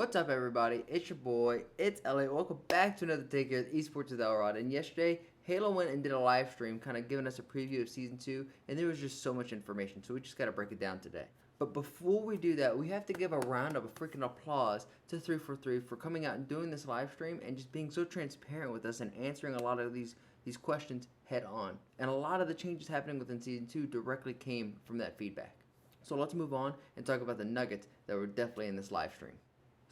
What's up, everybody? It's your boy, it's Elliot. Welcome back to another take here at Esports with Elrod. And yesterday, Halo went and did a live stream, kind of giving us a preview of Season 2, and there was just so much information, so we just got to break it down today. But before we do that, we have to give a round of freaking applause to 343 for coming out and doing this live stream and just being so transparent with us and answering a lot of these questions head on. And a lot of the changes happening within Season 2 directly came from that feedback. So let's move on and talk about the nuggets that were definitely in this live stream.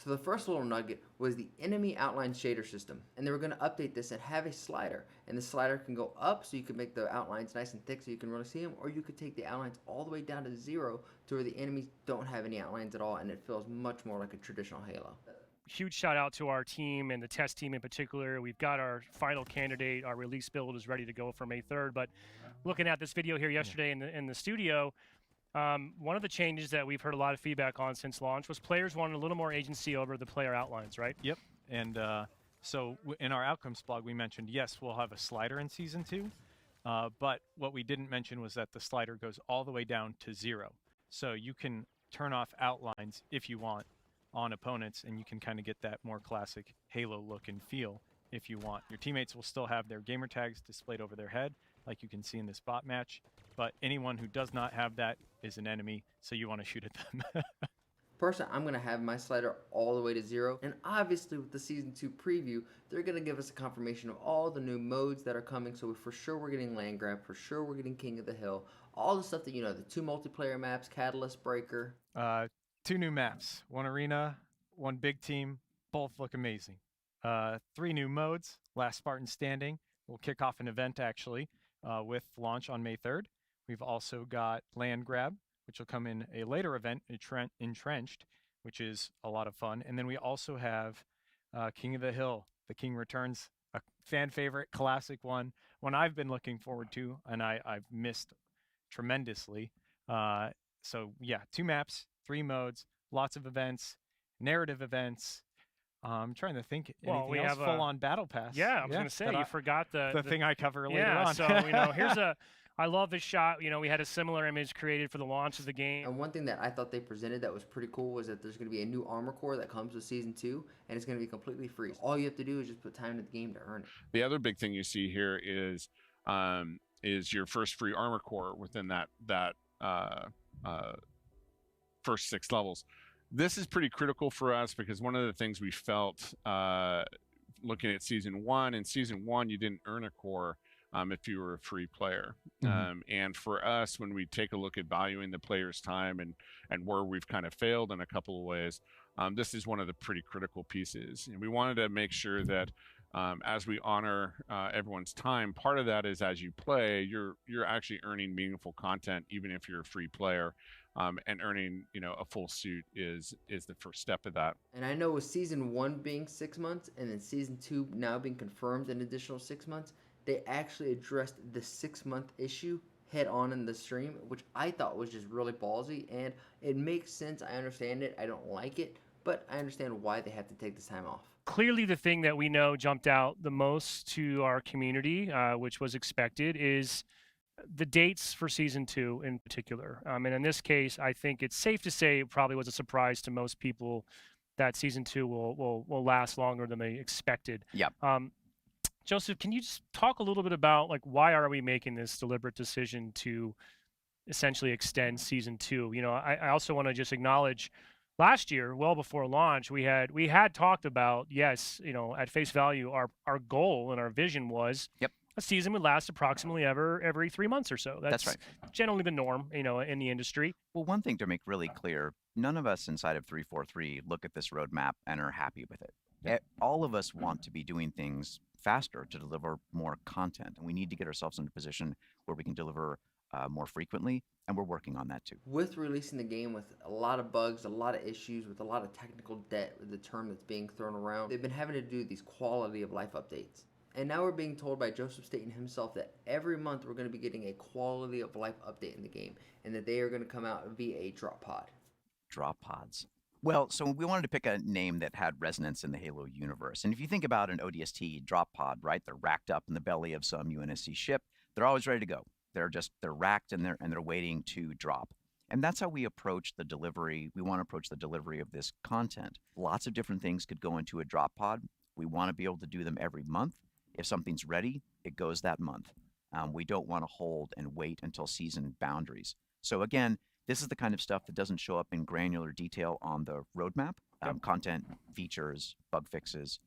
So the first little nugget was the enemy outline shader system, and they were going to update this and have a slider, and the slider can go up so you can make the outlines nice and thick so you can really see them, or you could take the outlines all the way down to 0 to where the enemies don't have any outlines at all, and it feels much more like a traditional Halo. Huge shout out to our team and the test team in particular. We've got our final candidate. Our release build is ready to go for May 3rd. But looking at this video here yesterday in the studio, one of the changes that we've heard a lot of feedback on since launch was players wanted a little more agency over the player outlines, right? Yep. And so in our outcomes blog, we mentioned, yes, we'll have a slider in Season 2. But what we didn't mention was that the slider goes all the way down to 0. So you can turn off outlines if you want on opponents, and you can kind of get that more classic Halo look and feel if you want. Your teammates will still have their gamer tags displayed over their head, like you can see in this bot match, but anyone who does not have that is an enemy, so you want to shoot at them. Personally, I'm going to have my slider all the way to 0, and obviously with the Season 2 preview, they're going to give us a confirmation of all the new modes that are coming, so for sure we're getting Land Grab, for sure we're getting King of the Hill, all the stuff that you know, the 2 multiplayer maps, Catalyst Breaker. 2 new maps, 1 arena, 1 big team, both look amazing. 3 new modes, Last Spartan Standing, will kick off an event actually with launch on May 3rd. We've also got Land Grab, which will come in a later event, Entrenched, which is a lot of fun. And then we also have King of the Hill. The King returns, a fan favorite, classic one I've been looking forward to, and I've missed tremendously. So yeah, 2 maps, 3 modes, lots of events, narrative events. I'm trying to think anything else. Have full-on battle pass. Yeah, I was going to say, you forgot the thing I cover later yeah, on. so, I love this shot. We had a similar image created for the launch of the game. And one thing that I thought they presented that was pretty cool was that there's going to be a new armor core that comes with Season 2, and it's going to be completely free. All you have to do is just put time into the game to earn it. The other big thing you see here is your first free armor core within that first 6 levels. This is pretty critical for us because one of the things we felt looking at Season 1, in Season 1 you didn't earn a core if you were a free player. And for us, when we take a look at valuing the player's time and where we've kind of failed in a couple of ways, this is one of the pretty critical pieces. And we wanted to make sure that as we honor everyone's time, part of that is as you play, you're actually earning meaningful content, even if you're a free player. And earning, a full suit is the first step of that. And I know with Season 1 being 6 months and then Season 2 now being confirmed an additional 6 months, they actually addressed the 6-month issue head on in the stream, which I thought was just really ballsy, and it makes sense. I understand it. I don't like it, but I understand why they have to take this time off. Clearly, the thing that we know jumped out the most to our community, which was expected, is the dates for Season 2 in particular. And in this case, I think it's safe to say it probably was a surprise to most people that Season 2 will last longer than they expected. Yep. Joseph, can you just talk a little bit about why are we making this deliberate decision to essentially extend Season 2? I also want to just acknowledge last year, well before launch, we had talked about, yes, at face value, our goal and our vision was a season would last approximately every 3 months or so. That's right. Generally the norm, in the industry. Well, one thing to make really clear, none of us inside of 343 look at this roadmap and are happy with it. All of us want to be doing things faster to deliver more content, and we need to get ourselves in a position where we can deliver more frequently, and we're working on that too. With releasing the game with a lot of bugs, a lot of issues, with a lot of technical debt, with the term that's being thrown around, they've been having to do these quality of life updates. And now we're being told by Joseph Staten himself that every month we're going to be getting a quality of life update in the game, and that they are going to come out via a drop pod. Drop pods. Well, so we wanted to pick a name that had resonance in the Halo universe. And if you think about an ODST drop pod, right, they're racked up in the belly of some UNSC ship. They're always ready to go. They're racked and they're waiting to drop. And that's how we approach the delivery. We want to approach the delivery of this content. Lots of different things could go into a drop pod. We want to be able to do them every month. If something's ready, it goes that month. We don't want to hold and wait until season boundaries. So again, this is the kind of stuff that doesn't show up in granular detail on the roadmap. Content, features, bug fixes.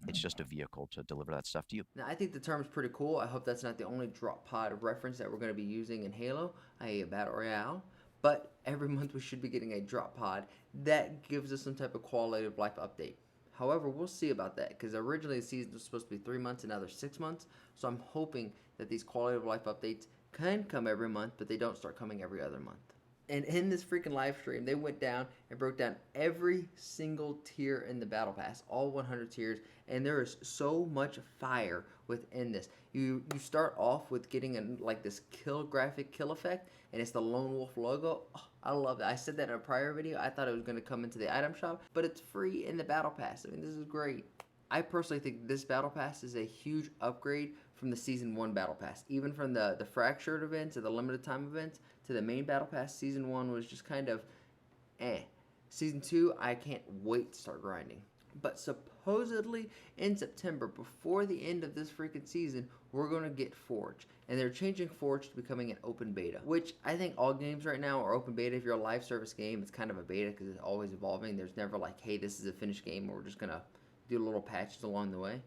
It's just a vehicle to deliver that stuff to you. Now, I think the term is pretty cool. I hope that's not the only drop pod reference that we're going to be using in Halo, i.e. a Battle Royale. But every month we should be getting a drop pod that gives us some type of quality of life update. However, we'll see about that, because originally the season was supposed to be 3 months and now they're 6 months. So I'm hoping that these quality of life updates can come every month, but they don't start coming every other month. And in this freaking live stream, they went down and broke down every single tier in the Battle Pass, all 100 tiers, and there is so much fire within this. You start off with getting like this kill graphic kill effect, and it's the Lone Wolf logo. Oh, I love that. I said that in a prior video. I thought it was going to come into the item shop, but it's free in the Battle Pass. I mean, this is great. I personally think this Battle Pass is a huge upgrade from the Season 1 Battle Pass. Even from the Fractured events or the Limited Time events to the main Battle Pass, Season 1 was just kind of eh. Season 2, I can't wait to start grinding. But supposedly in September, before the end of this freaking season, we're going to get Forge. And they're changing Forge to becoming an open beta, which I think all games right now are open beta. If you're a live service game, it's kind of a beta because it's always evolving. There's never like, hey, this is a finished game, or we're just going to do little patches along the way.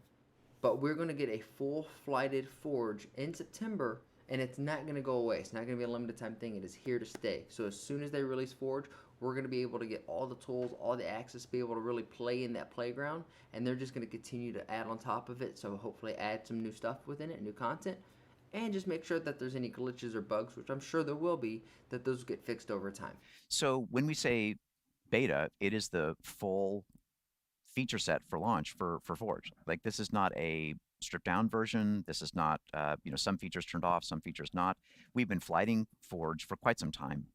But we're going to get a full-flighted Forge in September, and it's not going to go away. It's not going to be a limited time thing. It is here to stay. So as soon as they release Forge, we're going to be able to get all the tools, all the access, be able to really play in that playground, and they're just going to continue to add on top of it, so hopefully add some new stuff within it, new content, and just make sure that there's any glitches or bugs, which I'm sure there will be, that those get fixed over time. So when we say beta, it is the full feature set for launch for Forge. Like, this is not a stripped down version. This is not, some features turned off, some features not. We've been flighting Forge for quite some time.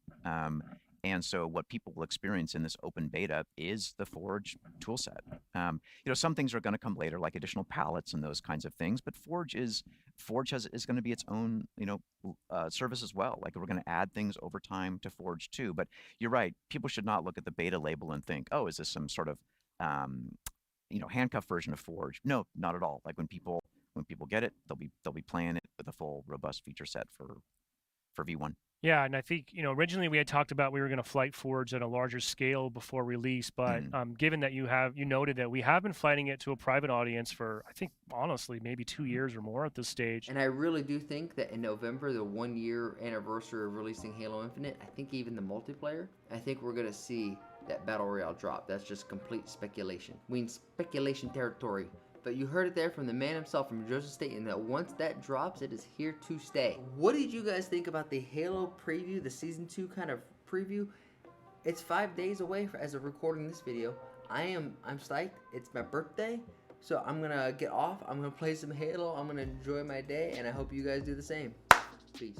And so what people will experience in this open beta is the Forge toolset. Some things are going to come later, like additional palettes and those kinds of things. But Forge is going to be its own, service as well. Like, we're going to add things over time to Forge too. But you're right. People should not look at the beta label and think, oh, is this some sort of handcuff version of Forge? No, not at all. Like, when people get it, they'll be playing it with a full robust feature set for V1. Yeah, and I think, originally we had talked about we were going to flight Forge at a larger scale before release, but given that you noted that we have been flighting it to a private audience for, I think, honestly, maybe 2 years or more at this stage. And I really do think that in November, the 1 year anniversary of releasing Halo Infinite, I think even the multiplayer, I think we're going to see that Battle Royale drop. That's just complete speculation. We in speculation territory. But you heard it there from the man himself, from Joseph Staten, that once that drops, it is here to stay. What did you guys think about the Halo preview, the Season 2 kind of preview? It's 5 days away as of recording this video. I'm psyched. It's my birthday, so I'm going to get off. I'm going to play some Halo. I'm going to enjoy my day, and I hope you guys do the same. Peace.